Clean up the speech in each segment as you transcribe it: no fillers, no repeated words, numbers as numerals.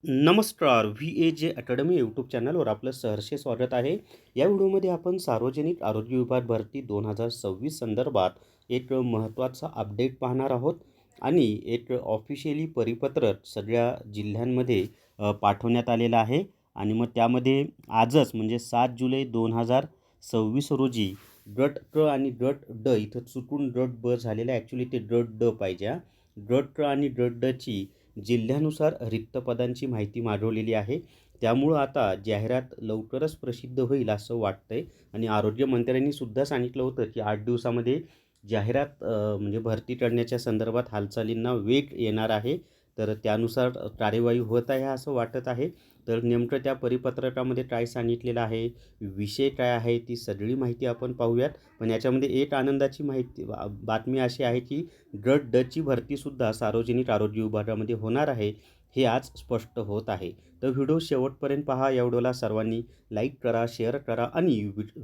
नमस्कार. VAJ academy YouTube चॅनलवर आपलं सहर्ष स्वागत आहे. या व्हिडिओमध्ये आपण सार्वजनिक आरोग्य विभाग भरती 2026 संदर्भात एक महत्त्वाचा अपडेट पाहणार आहोत आणि एक ऑफिशियली परिपत्रक सगळ्या जिल्ह्यांमध्ये पाठवण्यात आलेलं आहे. आणि मग त्यामध्ये आजच म्हणजे 7 जुलै 2026 रोजी गट क आणि गट ड इथं चुकून गट ब झालेलं आहे. ॲक्च्युली ते गट ड पाहिजे हा. गट क आणि गट ड ची जिल्ह्यानुसार रिक्त पदांची माहिती मागवलेली आहे. त्यामुळं आता जाहिरात लवकरच प्रसिद्ध होईल असं वाटतंय आणि आरोग्यमंत्र्यांनी सुद्धा सांगितलं होतं की 8 दिवसामध्ये जाहिरात म्हणजे भरती करण्याच्या संदर्भात हालचालींना वेग येणार आहे. तर त्यानुसार कार्यवाही होत आहे असं वाटत आहे. तर नेमकं त्या परिपत्रकामध्ये काय सांगितलेलं आहे, विषय काय आहे, ती सगळी माहिती आपण पाहूयात. पण याच्यामध्ये एक आनंदाची बातमी अशी आहे की गट ड ची भरतीसुद्धा सार्वजनिक आरोग्य विभागामध्ये होणार आहे, हे आज स्पष्ट होत आहे. तर व्हिडिओ शेवटपर्यंत पहा. या व्हिडिओला सर्वांनी लाईक करा, शेअर करा आणि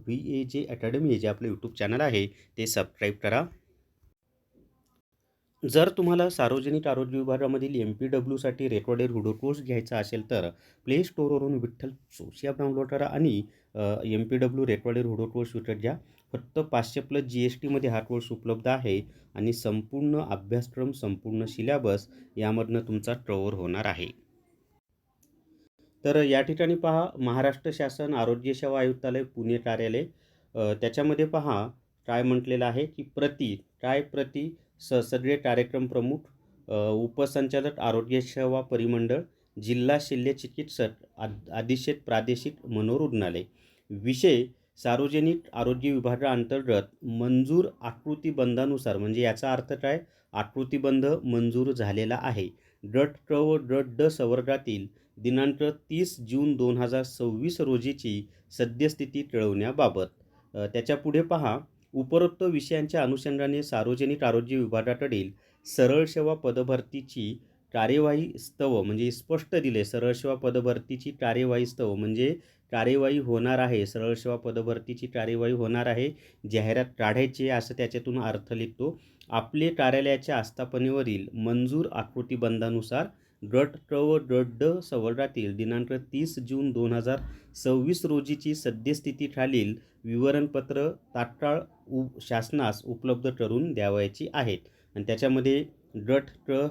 VAJ अकॅडमी जे आपलं यूट्यूब चॅनल आहे ते सबस्क्राईब करा. जर तुम्हाला सार्वजनिक आरोग्य विभागामधील MPWसाठी रेकॉर्डेड व्हिडिओ कोर्स घ्यायचा असेल तर प्ले स्टोअरवरून विठ्ठल सोर्स ॲप डाउनलोड करा आणि MPW रेकॉर्डेड व्हिडिओ कोर्स विकत घ्या. फक्त 500+ GSTमध्ये हा कोर्स उपलब्ध आहे आणि संपूर्ण अभ्यासक्रम, संपूर्ण सिलेबस यामधनं तुमचा कव्हर होणार आहे. तर या ठिकाणी पहा, महाराष्ट्र शासन आरोग्य सेवा आयुक्तालय पुणे कार्यालय त्याच्यामध्ये पहा काय म्हटलेलं आहे की प्रति सगळे कार्यक्रम प्रमुख, उपसंचालक आरोग्य सेवा परिमंडळ, जिल्हा शल्य चिकित्सक, अधिक्षेत्र प्रादेशिक मनोरुग्णालय. विषय सार्वजनिक आरोग्य विभागाअंतर्गत मंजूर आकृतीबंधानुसार, म्हणजे याचा अर्थ काय, आकृतीबंध मंजूर झालेला आहे. गट क व गट ड संवर्गातील दिनांक 30 जून 2026 रोजीची सद्यस्थिती कळवण्याबाबत. त्याच्यापुढे पहा, उपरोक्त विषयांच्या अनुषंगाने सार्वजनिक आरोग्य विभागाकडील सरळ सेवा पदभरतीची कार्यवाही स्तव, म्हणजे स्पष्ट दिले, सरळ सेवा पदभरतीची कार्यवाही स्तव म्हणजे कार्यवाही होणार आहे, सरळ सेवा पदभरतीची कार्यवाही होणार आहे, जाहिरात काढायची असं त्याच्यातून अर्थ निघतो. आपले कार्यालयाच्या आस्थापनेवरील मंजूर आकृतीबंधानुसार गट क व गट ड संवर्गातील दिनांक 30 जून 2026 रोजीची सद्यस्थिती खालील विवरणपत्र तात्काळ शासनास उपलब्ध करून द्यावयाची आहेत. आणि त्याच्यामध्ये गट क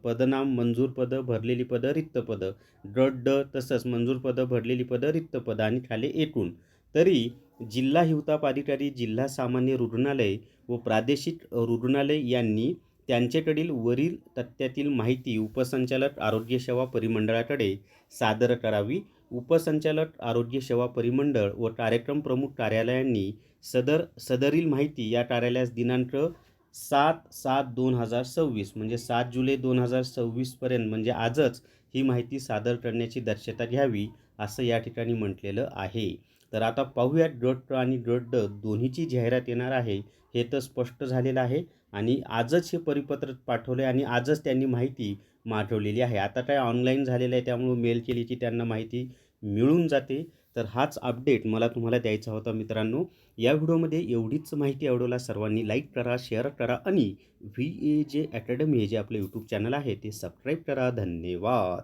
पदनाम, मंजूर पदं, भरलेली पदं, रिक्त पदं, गट ड तसंच मंजूर पदं, भरलेली पदं, रिक्त पदं आणि खाली एकूण. तरी जिल्हा हिवताप अधिकारी, जिल्हा सामान्य रुग्णालय व प्रादेशिक रुग्णालय यांनी त्यांच्याकडील वरील तथ्यातील माहिती उपसंचालक आरोग्य सेवा परिमंडळाकडे सादर करावी. उपसंचालक आरोग्य सेवा परिमंडळ व कार्यक्रम प्रमुख कार्यालयांनी सदरील माहिती या कार्यालयास दिनांक 7/7/2026 म्हणजे 7 जुलै 2026 पर्यंत, म्हणजे आजच ही माहिती सादर करण्याची दक्षता घ्यावी असं या ठिकाणी म्हटलेलं आहे. तर आता पाहूयात, गट क आणि गट ड दोन्हीची जाहिरात येणार आहे हे तर स्पष्ट झालेलं आहे आणि आजच हे परिपत्रक पाठवले आणि आजच त्यांनी माहिती मागवलेली आहे. आता काय ऑनलाईन झालेलं आहे, त्यामुळे मेल केली की त्यांना माहिती मिळून जाते. तर हाच अपडेट मला तुम्हाला द्यायचा होता मित्रांनो. या व्हिडिओमध्ये एवढीच माहिती. व्हिडिओला सर्वांनी लाईक करा, शेअर करा आणि VAJ अकॅडमी जे आपले यूट्यूब चॅनल आहे ते सबस्क्राईब करा. धन्यवाद.